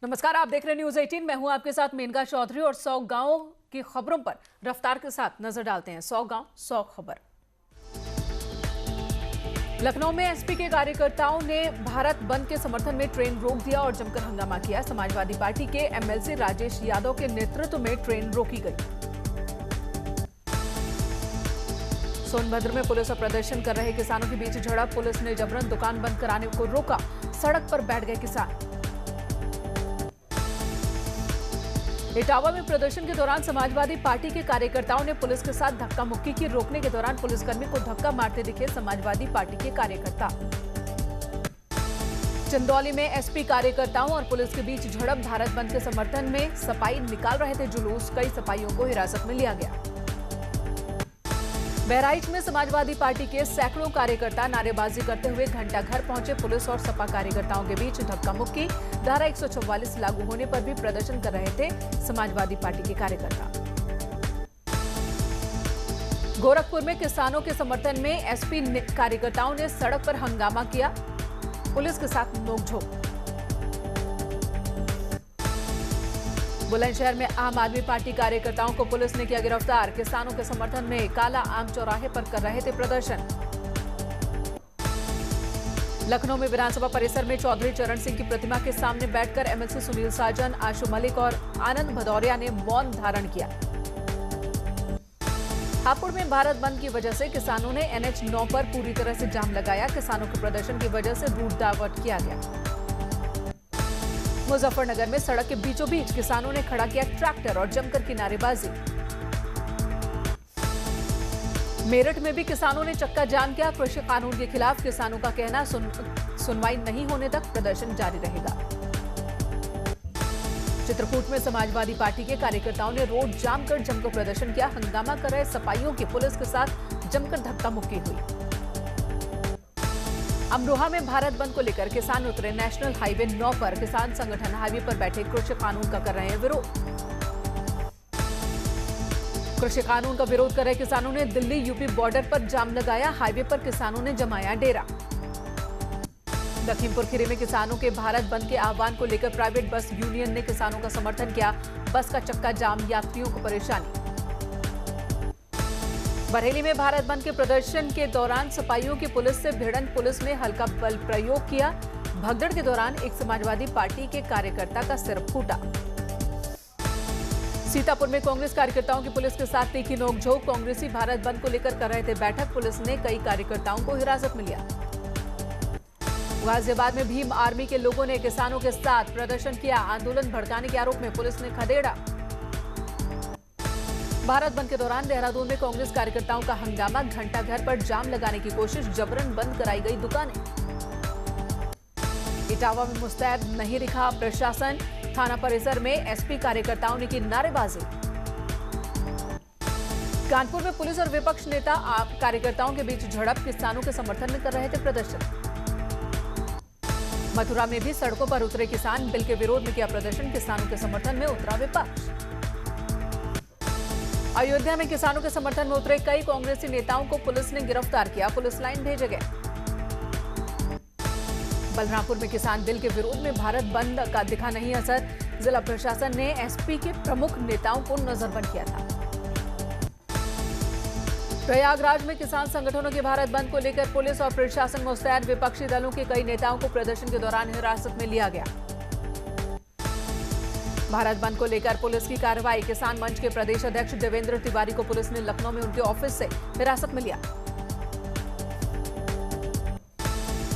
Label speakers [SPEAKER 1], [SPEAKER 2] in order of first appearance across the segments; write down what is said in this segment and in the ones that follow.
[SPEAKER 1] नमस्कार, आप देख रहे हैं न्यूज 18। मैं हूं आपके साथ मेनका चौधरी और 100 गांवों की खबरों पर रफ्तार के साथ नजर डालते हैं। 100 गांव 100 खबर। लखनऊ में एसपी के कार्यकर्ताओं ने भारत बंद के समर्थन में ट्रेन रोक दिया और जमकर हंगामा किया। समाजवादी पार्टी के एमएलसी राजेश यादव के नेतृत्व में ट्रेन रोकी गई। सोनभद्र में पुलिस और प्रदर्शन कर रहे किसानों के बीच झड़प। पुलिस ने जबरन दुकान बंद कराने को रोका। सड़क पर बैठ गए किसान। इटावा में प्रदर्शन के दौरान समाजवादी पार्टी के कार्यकर्ताओं ने पुलिस के साथ धक्का मुक्की की। रोकने के दौरान पुलिसकर्मी को धक्का मारते दिखे समाजवादी पार्टी के कार्यकर्ता। चंदौली में एसपी कार्यकर्ताओं और पुलिस के बीच झड़प। भारत बंद के समर्थन में सपाई निकाल रहे थे जुलूस। कई सपाइयों को हिरासत में लिया गया। बहराइच में समाजवादी पार्टी के सैकड़ों कार्यकर्ता नारेबाजी करते हुए घंटा घर पहुंचे। पुलिस और सपा कार्यकर्ताओं के बीच धक्का मुक्की। धारा 144 लागू होने पर भी प्रदर्शन कर रहे थे समाजवादी पार्टी के कार्यकर्ता। गोरखपुर में किसानों के समर्थन में एसपी कार्यकर्ताओं ने सड़क पर हंगामा किया। पुलिस के साथ नोकझोंक। बुलंदशहर में आम आदमी पार्टी कार्यकर्ताओं को पुलिस ने किया गिरफ्तार। किसानों के समर्थन में काला आम चौराहे पर कर रहे थे प्रदर्शन। लखनऊ में विधानसभा परिसर में चौधरी चरण सिंह की प्रतिमा के सामने बैठकर एमएलसी सुनील साजन, आशु मलिक और आनंद भदौरिया ने मौन धारण किया। हापुड़ में भारत बंद की वजह से किसानों ने NH9 पर पूरी तरह से जाम लगाया। किसानों के प्रदर्शन की वजह से रूट डाइवर्ट किया गया। मुजफ्फरनगर में सड़क के बीचों बीच किसानों ने खड़ा किया ट्रैक्टर और जमकर की नारेबाजी। मेरठ में भी किसानों ने चक्का जाम किया। कृषि कानून के खिलाफ किसानों का कहना सुनवाई नहीं होने तक प्रदर्शन जारी रहेगा। चित्रकूट में समाजवादी पार्टी के कार्यकर्ताओं ने रोड जाम कर जमकर प्रदर्शन किया। हंगामा कर रहे सपाइयों की पुलिस के साथ जमकर धक्का मुक्की हुई। अमरोहा में भारत बंद को लेकर किसान उतरे। नेशनल हाईवे 9 पर किसान संगठन हाईवे पर बैठे कृषि कानून का कर रहे हैं विरोध। कृषि कानून का विरोध कर रहे किसानों ने दिल्ली यूपी बॉर्डर पर जाम लगाया। हाईवे पर किसानों ने जमाया डेरा। लखीमपुर खीरी में किसानों के भारत बंद के आह्वान को लेकर प्राइवेट बस यूनियन ने किसानों का समर्थन किया। बस का चक्का जाम, यात्रियों को परेशानी। बरेली में भारत बंद के प्रदर्शन के दौरान सपाइयों की पुलिस से भिड़ंत। पुलिस ने हल्का बल प्रयोग किया। भगदड़ के दौरान एक समाजवादी पार्टी के कार्यकर्ता का सिर फूटा। सीतापुर में कांग्रेस कार्यकर्ताओं की पुलिस के साथ तीखी नोकझोंक। कांग्रेसी भारत बंद को लेकर कर रहे थे बैठक। पुलिस ने कई कार्यकर्ताओं को हिरासत में लिया। गाजियाबाद में भीम आर्मी के लोगों ने किसानों के साथ प्रदर्शन किया। आंदोलन भड़काने के आरोप में पुलिस ने खदेड़ा। भारत बंद के दौरान देहरादून में कांग्रेस कार्यकर्ताओं का हंगामा। घंटा घर पर जाम लगाने की कोशिश। जबरन बंद कराई गई दुकानें। इटावा में मुस्तैद नहीं दिखा प्रशासन। थाना परिसर में एसपी कार्यकर्ताओं ने की नारेबाजी। कानपुर में पुलिस और विपक्ष नेता कार्यकर्ताओं के बीच झड़प। किसानों के समर्थन में कर रहे थे प्रदर्शन। मथुरा में भी सड़कों पर उतरे किसान। बिल के विरोध में किया प्रदर्शन। किसानों के समर्थन में उतरा विपक्ष। अयोध्या में किसानों के समर्थन में उतरे कई कांग्रेसी नेताओं को पुलिस ने गिरफ्तार किया। पुलिस लाइन भेजे गए। बलरामपुर में किसान बिल के विरोध में भारत बंद का दिखा नहीं असर। जिला प्रशासन ने एसपी के प्रमुख नेताओं को नजरबंद किया था। प्रयागराज में किसान संगठनों के भारत बंद को लेकर पुलिस और प्रशासन मुस्तैद। विपक्षी दलों के कई नेताओं को प्रदर्शन के दौरान हिरासत में लिया गया। भारत बंद को लेकर पुलिस की कार्रवाई। किसान मंच के प्रदेश अध्यक्ष देवेंद्र तिवारी को पुलिस ने लखनऊ में उनके ऑफिस से हिरासत में लिया।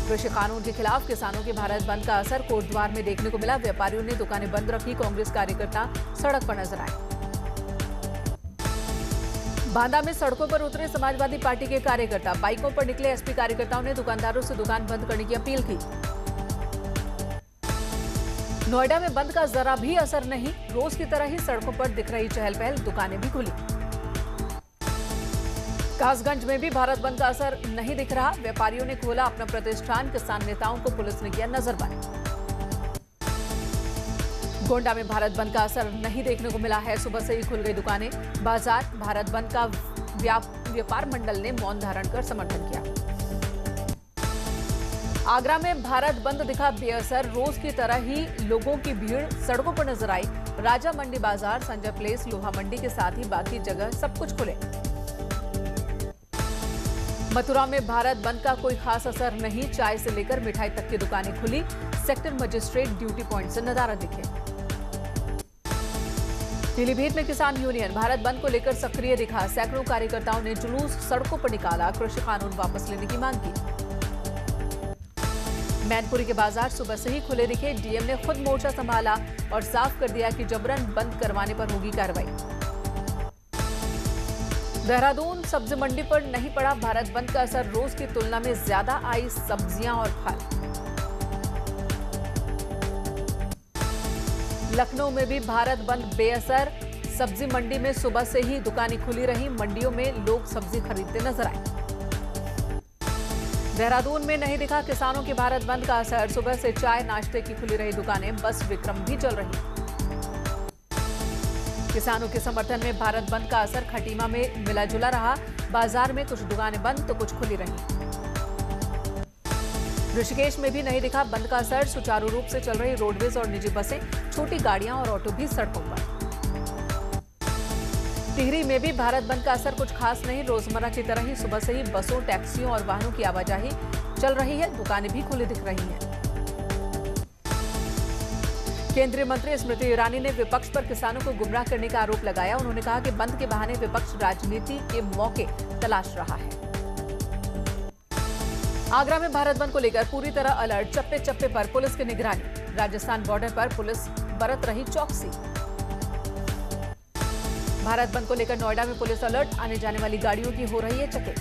[SPEAKER 1] कृषि कानून के खिलाफ किसानों के भारत बंद का असर कोटद्वार में देखने को मिला। व्यापारियों ने दुकानें बंद रखी। कांग्रेस कार्यकर्ता सड़क पर नजर आए। बांदा में सड़कों पर उतरे समाजवादी पार्टी के कार्यकर्ता। बाइकों पर निकले एसपी कार्यकर्ताओं ने दुकानदारों से दुकान बंद करने की अपील की। नोएडा में बंद का जरा भी असर नहीं। रोज की तरह ही सड़कों पर दिख रही चहल पहल। दुकानें भी खुली। कासगंज में भी भारत बंद का असर नहीं दिख रहा। व्यापारियों ने खोला अपना प्रतिष्ठान। किसान नेताओं को पुलिस ने किया नजरबंद। गोंडा में भारत बंद का असर नहीं देखने को मिला है। सुबह से ही खुल गई दुकानें, बाजार। भारत बंद का व्यापार मंडल ने मौन धारण कर समर्थन किया। आगरा में भारत बंद दिखा बेअसर, रोज की तरह ही लोगों की भीड़ सड़कों पर नजर आई। राजा मंडी बाजार, संजय प्लेस, लोहा मंडी के साथ ही बाकी जगह सब कुछ खुले। मथुरा में भारत बंद का कोई खास असर नहीं, चाय से लेकर मिठाई तक की दुकानें खुली। सेक्टर मजिस्ट्रेट ड्यूटी पॉइंट से नजारा दिखे। पीलीभीत में किसान यूनियन भारत बंद को लेकर सक्रिय दिखा, सैकड़ों कार्यकर्ताओं ने जुलूस सड़कों पर निकाला, कृषि कानून वापस लेने की मांग की। मैनपुरी के बाजार सुबह से ही खुले दिखे, डीएम ने खुद मोर्चा संभाला और साफ कर दिया कि जबरन बंद करवाने पर होगी कार्रवाई। देहरादून सब्जी मंडी पर नहीं पड़ा भारत बंद का असर, रोज की तुलना में ज्यादा आई सब्जियां और फल। लखनऊ में भी भारत बंद बेअसर, सब्जी मंडी में सुबह से ही दुकानें खुली रही, मंडियों में लोग सब्जी खरीदते नजर आए। देहरादून में नहीं दिखा किसानों के भारत बंद का असर, सुबह से चाय नाश्ते की खुली रही दुकानें, बस विक्रम भी चल रही। किसानों के समर्थन में भारत बंद का असर खटीमा में मिला जुला रहा, बाजार में कुछ दुकानें बंद तो कुछ खुली रही। ऋषिकेश में भी नहीं दिखा बंद का असर, सुचारू रूप से चल रही रोडवेज और निजी बसें, छोटी गाड़ियां और ऑटो भी सड़कों पर। टिहरी में भी भारत बंद का असर कुछ खास नहीं, रोजमर्रा की तरह ही सुबह से ही बसों, टैक्सियों और वाहनों की आवाजाही चल रही है, दुकानें भी खुली दिख रही हैं। केंद्रीय मंत्री स्मृति ईरानी ने विपक्ष पर किसानों को गुमराह करने का आरोप लगाया। उन्होंने कहा कि बंद के बहाने विपक्ष राजनीति के मौके तलाश रहा है। आगरा में भारत बंद को लेकर पूरी तरह अलर्ट, चप्पे चप्पे पर पुलिस की निगरानी, राजस्थान बॉर्डर पर पुलिस बरत रही चौकसी। भारत बंद को लेकर नोएडा में पुलिस अलर्ट, आने जाने वाली गाड़ियों की हो रही है चेकिंग।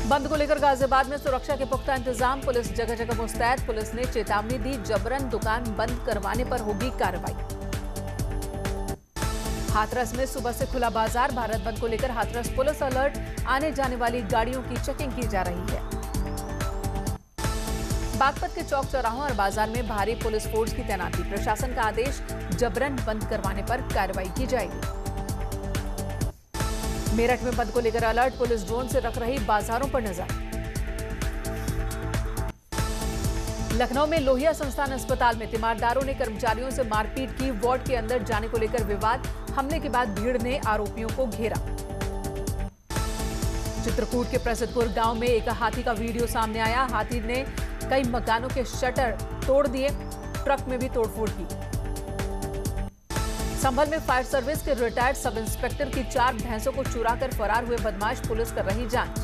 [SPEAKER 1] बंद को लेकर गाजियाबाद में सुरक्षा के पुख्ता इंतजाम, पुलिस जगह जगह मुस्तैद, पुलिस ने चेतावनी दी, जबरन दुकान बंद करवाने पर होगी कार्रवाई। हाथरस में सुबह से खुला बाजार, भारत बंद को लेकर हाथरस पुलिस अलर्ट, आने जाने वाली गाड़ियों की चेकिंग की जा रही है। बागपत के चौक चौराहों और बाजार में भारी पुलिस फोर्स की तैनाती, प्रशासन का आदेश, जबरन बंद करवाने पर कार्रवाई की जाएगी। मेरठ में बंद को लेकर अलर्ट, पुलिस ड्रोन से रख रही बाजारों पर नजर। लखनऊ में लोहिया संस्थान अस्पताल में तीमारदारों ने कर्मचारियों से मारपीट की, वार्ड के अंदर जाने को लेकर विवाद, हमले के बाद भीड़ ने आरोपियों को घेरा। चित्रकूट के प्रसिद्धपुर गांव में एक हाथी का वीडियो सामने आया, हाथी ने कई मकानों के शटर तोड़ दिए, ट्रक में भी तोड़फोड़ की। संभल में फायर सर्विस के रिटायर्ड सब इंस्पेक्टर की 4 भैंसों को चुराकर फरार हुए बदमाश, पुलिस कर रही जांच।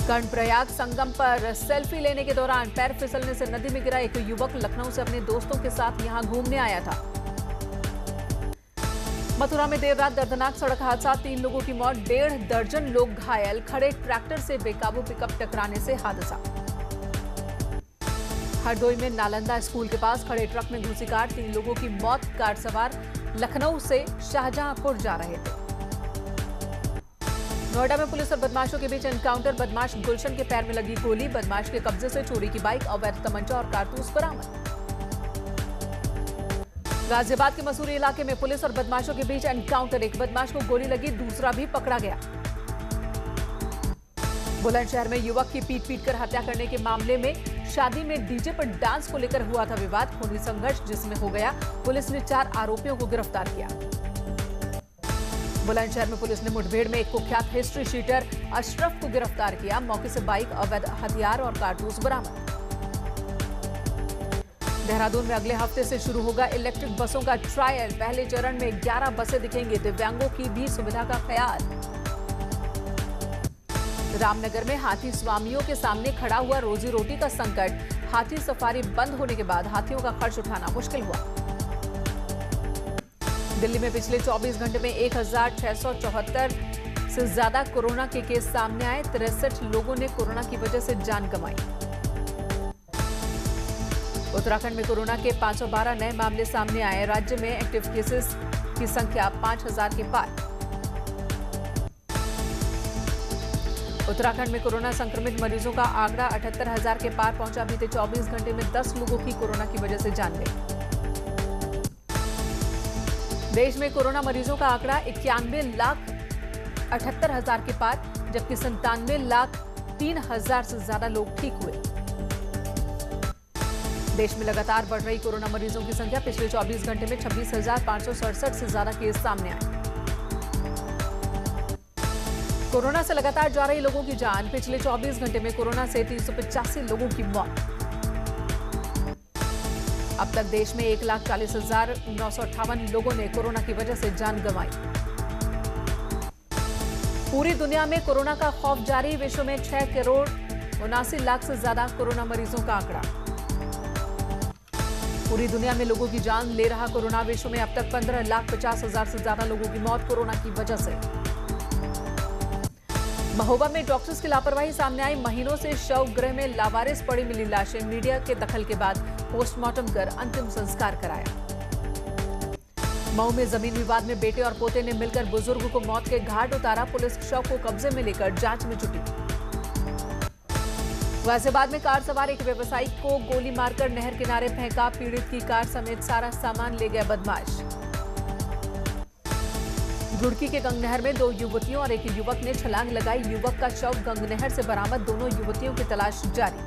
[SPEAKER 1] कर्णप्रयाग संगम पर सेल्फी लेने के दौरान पैर फिसलने से नदी में गिरा एक युवक, लखनऊ से अपने दोस्तों के साथ यहां घूमने आया था। मथुरा में देर रात दर्दनाक सड़क हादसा, 3 लोगों की मौत, 1.5 दर्जन लोग घायल, खड़े ट्रैक्टर से बेकाबू पिकअप टकराने से हादसा। हरदोई में नालंदा स्कूल के पास खड़े ट्रक में घुसी कार, 3 लोगों की मौत, कार सवार लखनऊ से शाहजहांपुर जा रहे थे। नोएडा में पुलिस और बदमाशों के बीच एनकाउंटर, बदमाश गुलशन के पैर में लगी गोली, बदमाश के कब्जे से चोरी की बाइक, अवैध तमंचा और कारतूस बरामद। गाजियाबाद के मसूरी इलाके में पुलिस और बदमाशों के बीच एनकाउंटर, एक बदमाश को गोली लगी, दूसरा भी पकड़ा गया। बुलंदशहर में युवक की पीट कर हत्या करने के मामले में शादी में डीजे पर डांस को लेकर हुआ था विवाद, खूनी संघर्ष जिसमें हो गया, पुलिस ने 4 आरोपियों को गिरफ्तार किया। बुलंदशहर में पुलिस ने मुठभेड़ में एक कुख्यात हिस्ट्री शीटर अशरफ को गिरफ्तार किया, मौके से बाइक, अवैध हथियार और कारतूस बरामद। देहरादून में अगले हफ्ते से शुरू होगा इलेक्ट्रिक बसों का ट्रायल, पहले चरण में 11 बसें दिखेंगी, दिव्यांगों की भी सुविधा का ख्याल। रामनगर में हाथी स्वामियों के सामने खड़ा हुआ रोजी रोटी का संकट, हाथी सफारी बंद होने के बाद हाथियों का खर्च उठाना मुश्किल हुआ। दिल्ली में पिछले 24 घंटे में 1674 से ज्यादा कोरोना के केस सामने आए, 63 लोगों ने कोरोना की वजह से जान गंवाई। उत्तराखंड में कोरोना के 512 नए मामले सामने आए, राज्य में एक्टिव केसेस की संख्या 5000 के पार। उत्तराखंड में कोरोना संक्रमित मरीजों का आंकड़ा 78,000 के पार पहुंचा, बीते 24 घंटे में 10 लोगों की कोरोना की वजह से जान गई। देश में कोरोना मरीजों का आंकड़ा 91,78,000 के पार, जबकि 97,03,000 से ज्यादा लोग ठीक हुए। देश में लगातार बढ़ रही कोरोना मरीजों की संख्या, पिछले 24 घंटे में 26,567 से ज्यादा केस सामने आए। कोरोना से लगातार जा रही लोगों की जान, पिछले 24 घंटे में कोरोना से 385 लोगों की मौत। अब तक देश में 1,40,958 लोगों ने कोरोना की वजह से जान गंवाई। पूरी दुनिया में कोरोना का खौफ जारी, विश्व में 6,79,00,000 से ज्यादा कोरोना मरीजों का आंकड़ा। पूरी दुनिया में लोगों की जान ले रहा कोरोना, विश्व में अब तक 15,50,000 से ज्यादा लोगों की मौत कोरोना की वजह से। महोबा में डॉक्टर्स की लापरवाही सामने आई, महीनों से शव गृह में लावारिस पड़ी मिली लाशें, मीडिया के दखल के बाद पोस्टमार्टम कर अंतिम संस्कार कराया। मऊ में जमीन विवाद में बेटे और पोते ने मिलकर बुजुर्ग को मौत के घाट उतारा, पुलिस शव को कब्जे में लेकर जांच में जुटी। गाजियाबाद में कार सवार एक व्यवसायी को गोली मारकर नहर किनारे फेंका, पीड़ित की कार समेत सारा सामान ले गया बदमाश। रुड़की के गंगनहर में 2 युवतियों और एक युवक ने छलांग लगाई, युवक का शव गंगनहर से बरामद, दोनों युवतियों की तलाश जारी।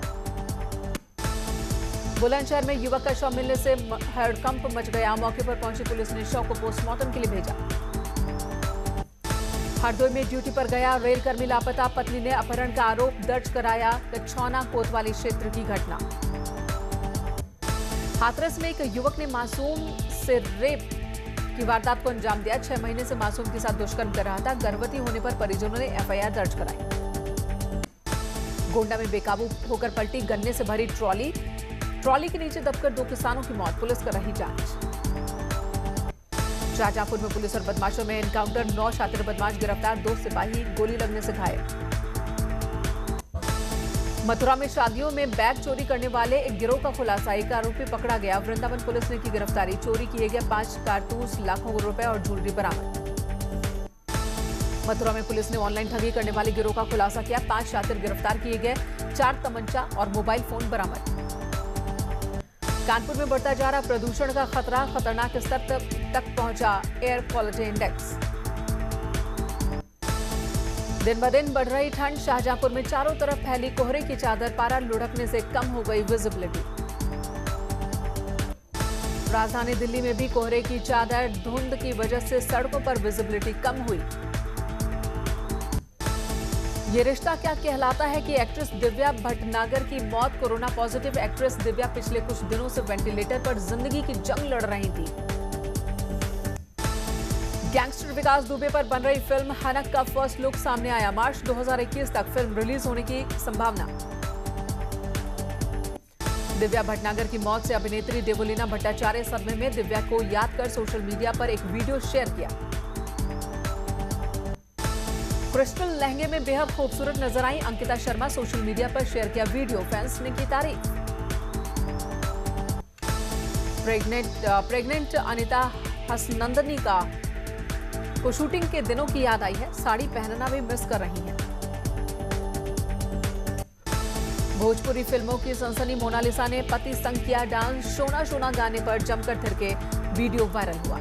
[SPEAKER 1] बुलंदशहर में युवक का शव मिलने से हड़कंप मच गया, मौके पर पहुंची पुलिस ने शव को पोस्टमार्टम के लिए भेजा। हरदोई में ड्यूटी पर गया रेलकर्मी लापता, पत्नी ने अपहरण का आरोप दर्ज कराया, कछौना कोतवाली क्षेत्र की घटना। हाथरस में एक युवक ने मासूम से रेप की वारदात को अंजाम दिया, 6 महीने से मासूम के साथ दुष्कर्म कर रहा था, गर्भवती होने पर परिजनों ने एफआईआर दर्ज कराई। गोंडा में बेकाबू होकर पलटी गन्ने से भरी ट्रॉली के नीचे दबकर 2 किसानों की मौत, पुलिस कर रही जांच। शाहजहांपुर में पुलिस और बदमाशों में एनकाउंटर, 9 शातिर बदमाश गिरफ्तार, 2 सिपाही गोली लगने से घायल। मथुरा में शादियों में बैग चोरी करने वाले एक गिरोह का खुलासा, एक आरोपी पकड़ा गया, वृंदावन पुलिस ने की गिरफ्तारी, चोरी किए गए 5 कारतूस, लाखों रुपए और ज्वेलरी बरामद। मथुरा में पुलिस ने ऑनलाइन ठगी करने वाले गिरोह का खुलासा किया, 5 शातिर गिरफ्तार किए गए, 4 तमंचा और मोबाइल फोन बरामद। कानपुर में बढ़ता जा रहा प्रदूषण का खतरा, खतरनाक स्तर तक पहुंचा एयर क्वालिटी इंडेक्स। दिन ब दिन बढ़ रही ठंड, शाहजहांपुर में चारों तरफ फैली कोहरे की चादर, पारा लुढ़कने से कम हो गई विजिबिलिटी। राजधानी दिल्ली में भी कोहरे की चादर, धुंध की वजह से सड़कों पर विजिबिलिटी कम हुई। ये रिश्ता क्या कहलाता है कि एक्ट्रेस दिव्या भटनागर की मौत, कोरोना पॉजिटिव एक्ट्रेस दिव्या पिछले कुछ दिनों से वेंटिलेटर पर जिंदगी की जंग लड़ रही थी। गैंगस्टर विकास दुबे पर बन रही फिल्म हनक का फर्स्ट लुक सामने आया, मार्च 2021 तक फिल्म रिलीज होने की संभावना। दिव्या भटनागर की मौत से अभिनेत्री देवोलीना भट्टाचार्य सदमे में, दिव्या को याद कर सोशल मीडिया पर एक वीडियो शेयर किया। क्रिस्टल लहंगे में बेहद खूबसूरत नजर आई अंकिता शर्मा, सोशल मीडिया पर शेयर किया वीडियो, फैंस ने की तारीफ। प्रेग्नेंट अनिता हसनंदनी को शूटिंग के दिनों की याद आई है, साड़ी पहनना भी मिस कर रही हैं। भोजपुरी फिल्मों की सनसनी मोनालिसा ने पति संग किया डांस, शोना शोना गाने पर जमकर थिरके, वीडियो वायरल हुआ।